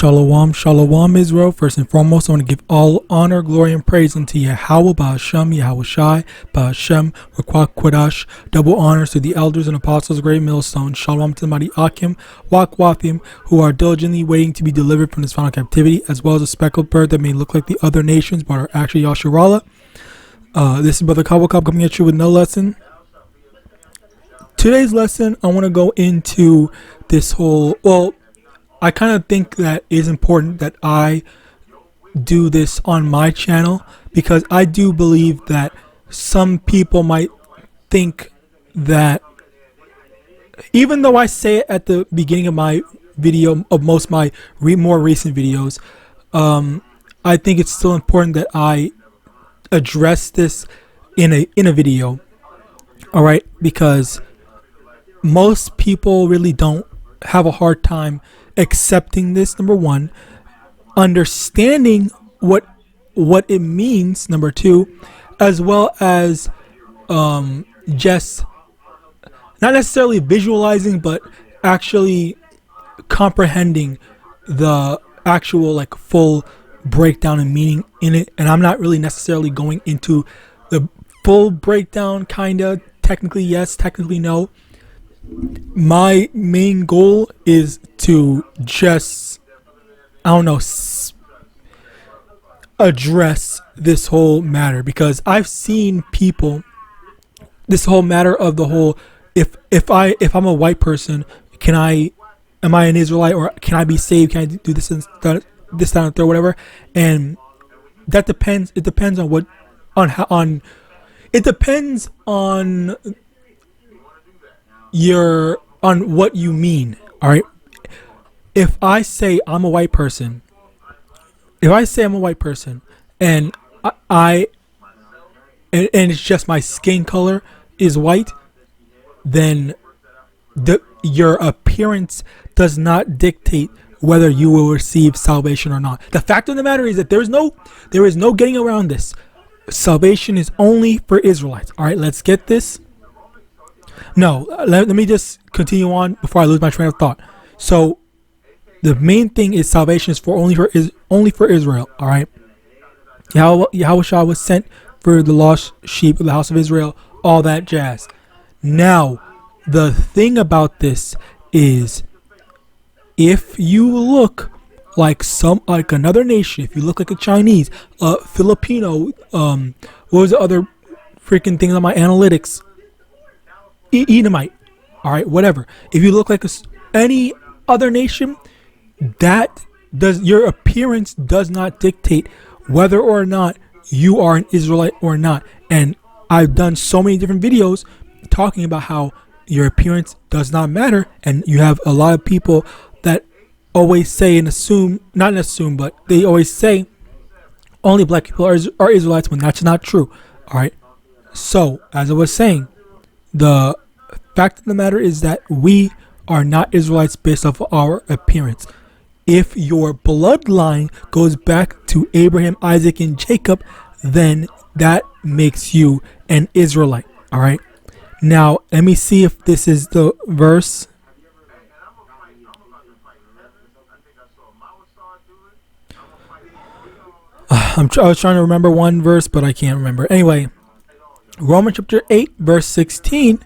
Shalom, shalom, Israel. First and foremost, I want to give all honor, glory, and praise unto YAHAWAH, BaHashem, YAHAWASHI, BaHashem, Rakwah Quadash. Double honors to the elders and apostles of Great Millstone. Shalom to the mighty Akim, Wakwathim, who are diligently waiting to be delivered from this final captivity, as well as a speckled bird that may look like the other nations, but are actually Yasharallah. This is Brother Kawakab coming at you with no lesson. Today's lesson, I want to go into this whole, I kind of think that it is important that I do this on my channel, because I do believe that some people might think that, even though I say it at the beginning of my video, of most of my more recent videos, I think it's still important that I address this in a video. All right, because most people really don't have a hard time accepting this, number one, understanding what it means, number two, as well as just not necessarily visualizing, but actually comprehending the actual like full breakdown and meaning in it. And I'm not really necessarily going into the full breakdown, kinda, technically yes, technically no. My main goal is to just, address this whole matter, because I've seen people, this whole matter of the whole, if I'm a white person, am I an Israelite, or can I be saved? Can I do this and that, and third, whatever? And that depends. It depends on what, it depends on what you mean. All right, if I say I'm a white person, and and it's just my skin color is white, then your appearance does not dictate whether you will receive salvation or not. The fact of the matter is that there is no getting around this. Salvation is only for Israelites. All right, let's get this. No, let me just continue on before I lose my train of thought. So the main thing is salvation is only for Israel. All right, Yahawadah was sent for the lost sheep of the house of Israel, all that jazz. Now, the thing about this is, if you look like another nation, if you look like a Chinese, Filipino, what was the other freaking thing on my analytics? Edomite, all right, whatever. If you look like any other nation, your appearance does not dictate whether or not you are an Israelite or not. And I've done so many different videos talking about how your appearance does not matter, and you have a lot of people that always say and assume, but they always say only black people are Israelites, when that's not true. All right, so as I was saying, the fact of the matter is that we are not Israelites based off our appearance. If your bloodline goes back to Abraham, Isaac, and Jacob, then that makes you an Israelite. All right. Now, let me see if this is the verse. I was trying to remember one verse, but I can't remember. Anyway, Romans chapter 8, verse 16.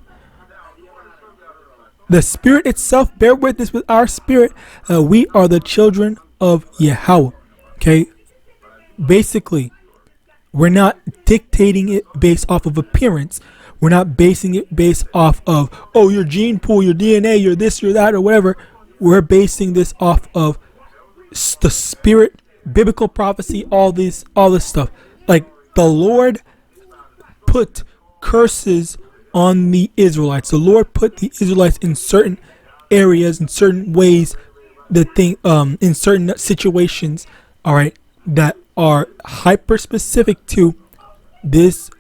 The Spirit itself bear witness with our spirit that we are the children of Yahweh. Okay, basically, we're not dictating it based off of appearance. We're not basing it based off of, oh, your gene pool, your DNA, your this, your that, or whatever. We're basing this off of the Spirit, biblical prophecy, all this stuff. Like, the Lord put curses on the Israelites. The Lord put the Israelites in certain areas, in certain ways, in certain situations, all right, that are hyper specific to this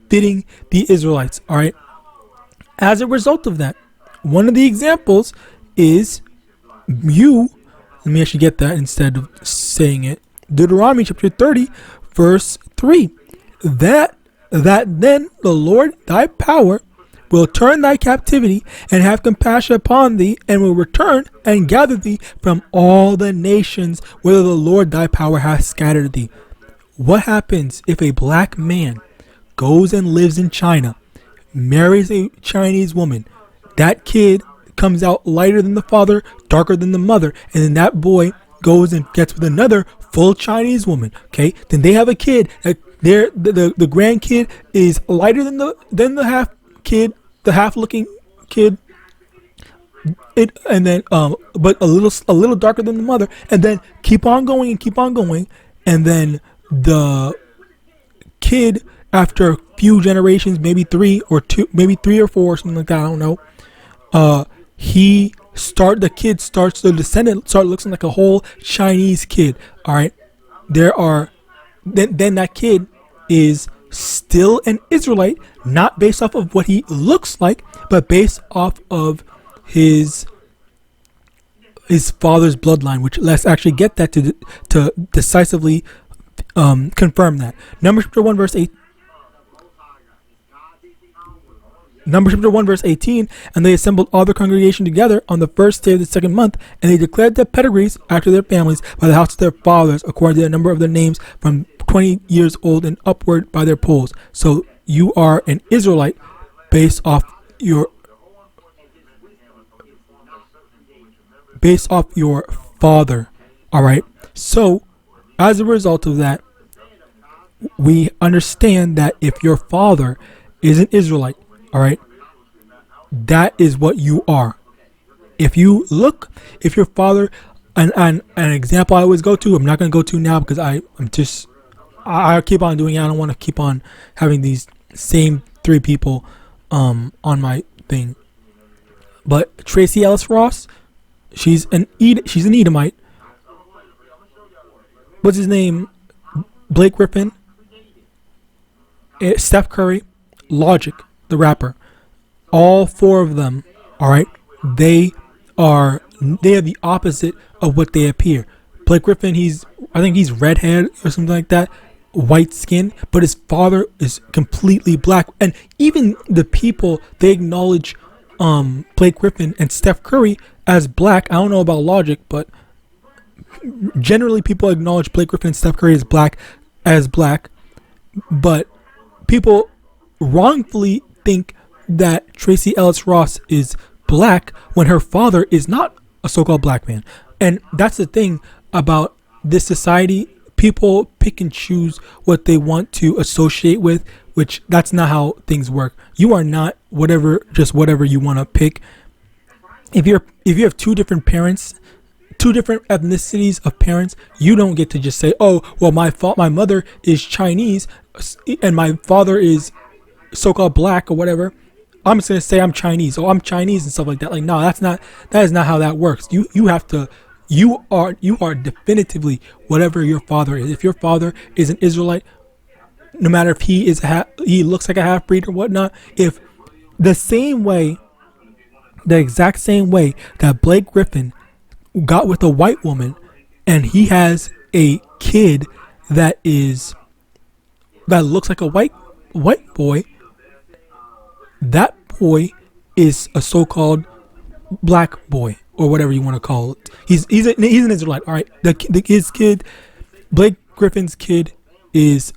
fitting the Israelites. All right. As a result of that, one of the examples is let me actually get that instead of saying it. Deuteronomy chapter 30, verse 3. That then the Lord thy power will turn thy captivity and have compassion upon thee, and will return and gather thee from all the nations whither the Lord thy power hath scattered thee. What happens if a black man goes and lives in China, marries a Chinese woman? That kid comes out lighter than the father, darker than the mother, and then that boy goes and gets with another full Chinese woman. Okay, then they have a kid. The grandkid is lighter than the half kid, the half looking kid. And then but a little darker than the mother, and then keep on going, and then the kid, after a few generations, maybe three or four, something like that, I don't know. The kid starts, the descendant start looking like a whole Chinese kid. All right, then that kid is still an Israelite, not based off of what he looks like, but based off of his father's bloodline. Which, let's actually get that to decisively confirm that. Numbers chapter 1 verse 8. Numbers chapter 1 verse 18, and they assembled all the congregation together on the first day of the second month, and they declared their pedigrees after their families by the house of their fathers, according to the number of their names, from 20 years old and upward, by their polls. So you are an Israelite based off your father. All right. So as a result of that, we understand that if your father is an Israelite, all right, that is what you are. If your father, an example I always go to, I'm not going to go to now because I keep on doing it. I don't want to keep on having these same three people on my thing. But Tracy Ellis Ross, she's an Edomite. What's his name? Blake Griffin, Steph Curry, Logic, the rapper. All four of them, all right, they are the opposite of what they appear. Blake Griffin, I think he's redhead or something like that, white skin, but his father is completely black. And even the people, they acknowledge Blake Griffin and Steph Curry as black. I don't know about Logic, but generally people acknowledge Blake Griffin and Steph Curry as black. But people wrongfully think that Tracy Ellis Ross is black when her father is not a so-called black man. And that's the thing about this society. People pick and choose what they want to associate with, which that's not how things work. You are not just whatever you want to pick. If you have two different parents, two different ethnicities of parents, you don't get to just say, oh, well, my mother is Chinese and my father is so-called black or whatever. I'm just gonna say I'm Chinese. Oh, I'm Chinese and stuff like that. Like, no, that is not how that works. You are definitively whatever your father is. If your father is an Israelite, no matter if he looks like a half breed or whatnot, if the exact same way that Blake Griffin got with a white woman and he has a kid that looks like a white boy, that boy is a so-called black boy or whatever you want to call it. He's an Israelite. All right. His kid, Blake Griffin's kid, is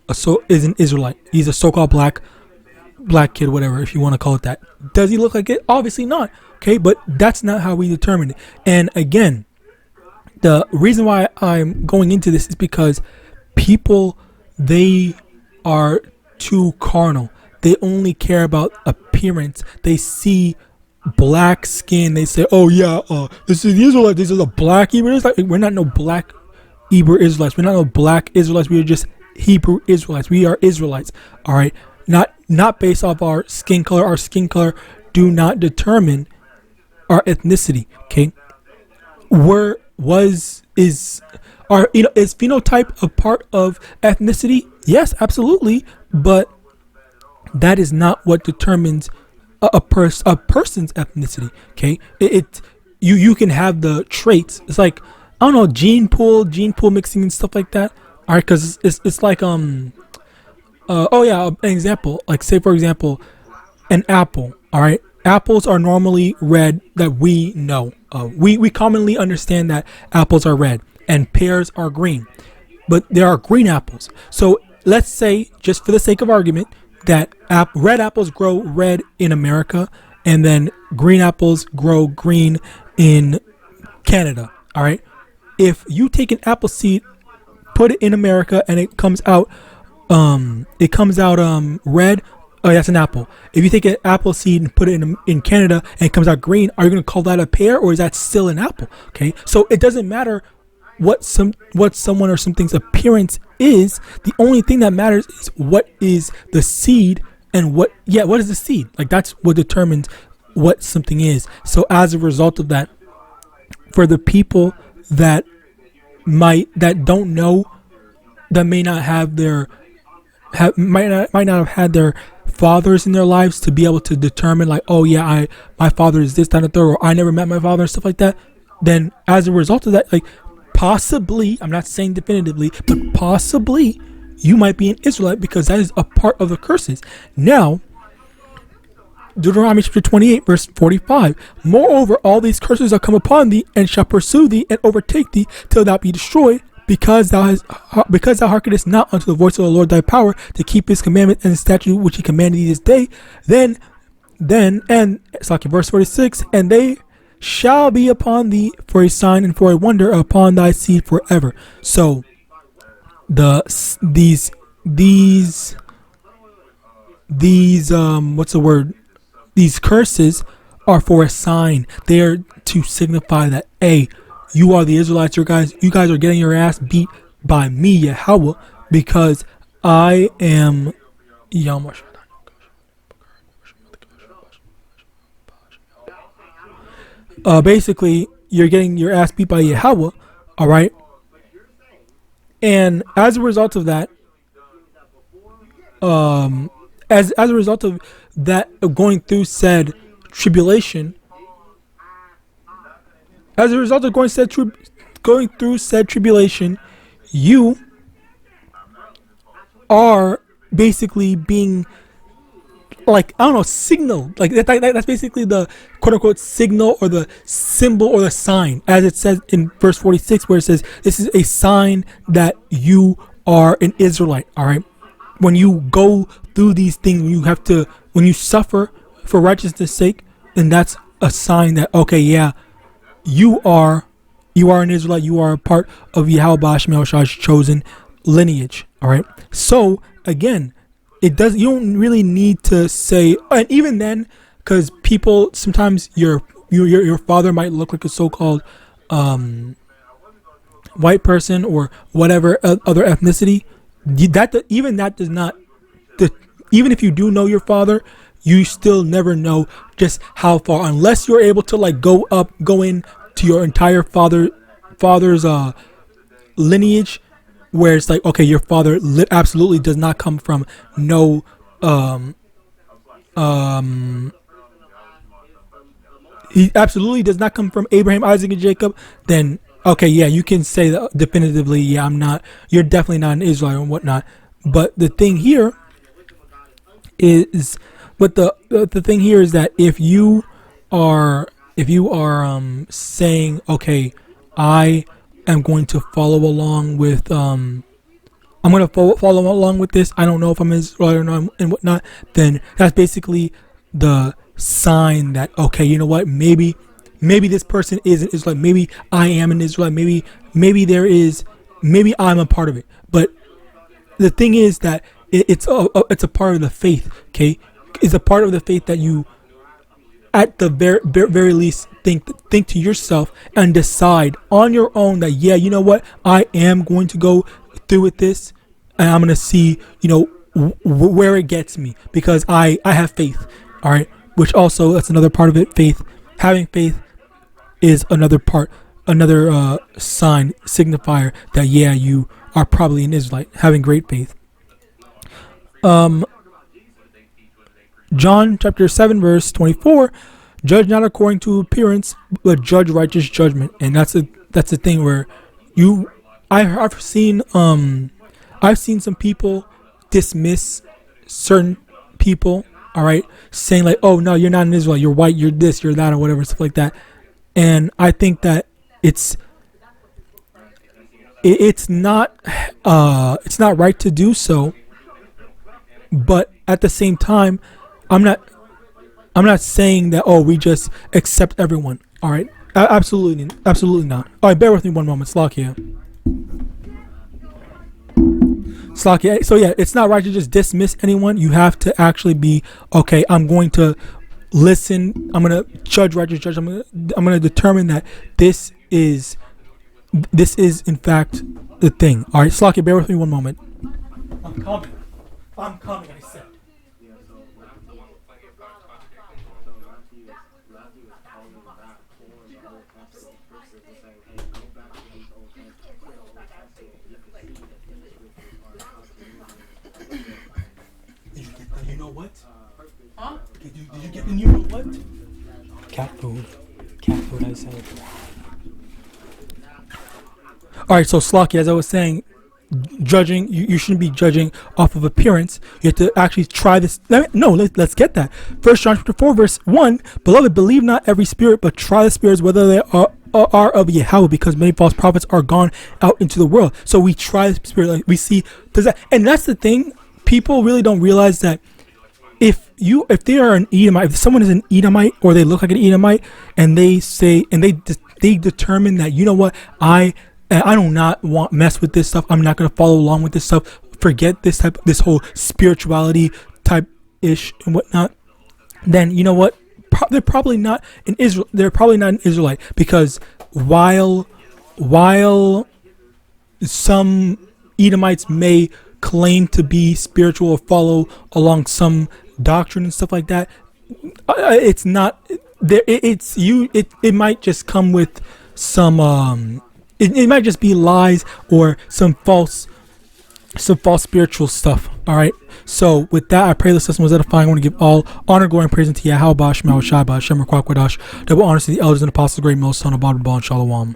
an Israelite. He's a so-called black kid, whatever, if you want to call it that. Does he look like it? Obviously not. Okay, but that's not how we determine it. And again, the reason why I'm going into this is because people, they are too carnal. They only care about appearance. They see black skin. They say, oh yeah, this is the Israelites. This is a black Hebrew Israelite. We're not no black Hebrew Israelites. We're not no black Israelites. We are just Hebrew Israelites. We are Israelites. All right. Not based off our skin color. Our skin color do not determine our ethnicity. Okay. Is phenotype a part of ethnicity? Yes, absolutely. But that is not what determines a person's ethnicity. Okay, you can have the traits. It's like, I don't know, gene pool mixing and stuff like that. All right, because it's like an example. Like, say for example, an apple, all right, apples are normally red that we know. We commonly understand that apples are red and pears are green, but there are green apples. So let's say, just for the sake of argument, that red apples grow red in America, and then green apples grow green in Canada. All right. If you take an apple seed, put it in America, and it comes out red. Oh, that's an apple. If you take an apple seed and put it in Canada and it comes out green, are you going to call that a pear, or is that still an apple? Okay, so it doesn't matter what someone or something's appearance is. The only thing that matters is what is the seed, and what is the seed? Like, that's what determines what something is. So as a result of that, for the people that don't know, that may not have might not have had their fathers in their lives to be able to determine, like, oh yeah, my father is this, that, and third, or I never met my father and stuff like that, then as a result of that, like, possibly, I'm not saying definitively, but possibly you might be an Israelite, because that is a part of the curses. Now, Deuteronomy chapter 28 verse 45, moreover, all these curses shall come upon thee, and shall pursue thee, and overtake thee, till thou be destroyed, because thou hearkenest not unto the voice of the Lord thy power, to keep his commandment and his statute which he commanded thee this day. Then and it's like in verse 46, and they shall be upon thee for a sign and for a wonder upon thy seed forever. So these these curses are for a sign. They are to signify that, A, you are the Israelites, you guys are getting your ass beat by me, Yahawah, because I am YAHAWASHI. Basically, you're getting your ass beat by Yahawah, all right? And as a result of that, as a result of that, going through said tribulation, you are basically being, like, I don't know, signal. Like, that's basically the quote unquote signal, or the symbol, or the sign, as it says in verse 46, where it says, this is a sign that you are an Israelite. All right. When you go through these things, when you suffer for righteousness' sake, then that's a sign that, okay, yeah, you are an Israelite. You are a part of YAHAWAH's chosen lineage. All right. So again, you don't really need to say, and even then, because people sometimes your father might look like a so-called white person or whatever other ethnicity. That does not. Even if you do know your father, you still never know just how far, unless you're able to, like, go in to your entire father's lineage, where it's like, okay, your father absolutely does not come from he absolutely does not come from Abraham, Isaac, and Jacob. Then okay, yeah, you can say that definitively, yeah, you're definitely not an Israelite and whatnot. But the thing here is, that if you are saying, okay, I am going to follow along with follow along with this, I don't know if I'm Israelite or not and whatnot, then that's basically the sign that, okay, you know what, maybe this person is an Israelite, maybe I am an Israelite, maybe I'm a part of it. But the thing is that it's a part of the faith, okay? It's a part of the faith that you, at the very least, think to yourself and decide on your own that, yeah, you know what, I am going to go through with this, and I'm going to see, where it gets me, because I have faith, all right? Which also, that's another part of it, faith. Having faith is another sign, signifier that, yeah, you are probably an Israelite, having great faith. John chapter 7 verse 24, judge not according to appearance, but judge righteous judgment. And that's the thing where I've seen some people dismiss certain people all right, saying like, oh no, you're not an Israelite, you're white, you're this, you're that, or whatever, stuff like that. And I think that it's not right to do so. But at the same time, I'm not saying that, oh, we just accept everyone. All right, absolutely not. All right, bear with me one moment, Slakia. Slakia. So yeah, it's not right to just dismiss anyone. You have to actually be, okay, I'm going to listen. I'm going to judge, righteous judge. I'm going to determine that this is in fact the thing. All right, Slakia, bear with me one moment. I'm coming, I said. Did you get the you know what? Huh? Did you get the you know what? Cat food, I said. Alright, so Slocky, as I was saying, judging, you shouldn't be judging off of appearance. You have to actually try this. Let's get that. 1 John chapter 4 verse 1, beloved, believe not every spirit, but try the spirits whether they are of Yahweh, because many false prophets are gone out into the world. So we try the spirit, like we see, does that, and that's the thing. People really don't realize that if they are an Edomite, if someone is an Edomite or they look like an Edomite, and they say, and they determine that, you know what, I do not want mess with this stuff. I'm not going to follow along with this stuff. Forget this whole spirituality type ish and whatnot. Then you know what? They're probably not an Israel. They're probably not an Israelite, because while some Edomites may claim to be spiritual or follow along some doctrine and stuff like that, it's not there. It might just come with some It might just be lies or some false spiritual stuff. All right. So with that, I pray this lesson was edifying. I want to give all honor, glory, and praise unto YAHAWAH, SHAMAIWAN, double honor to the elders and apostles, great Son of Bible, and Shalom.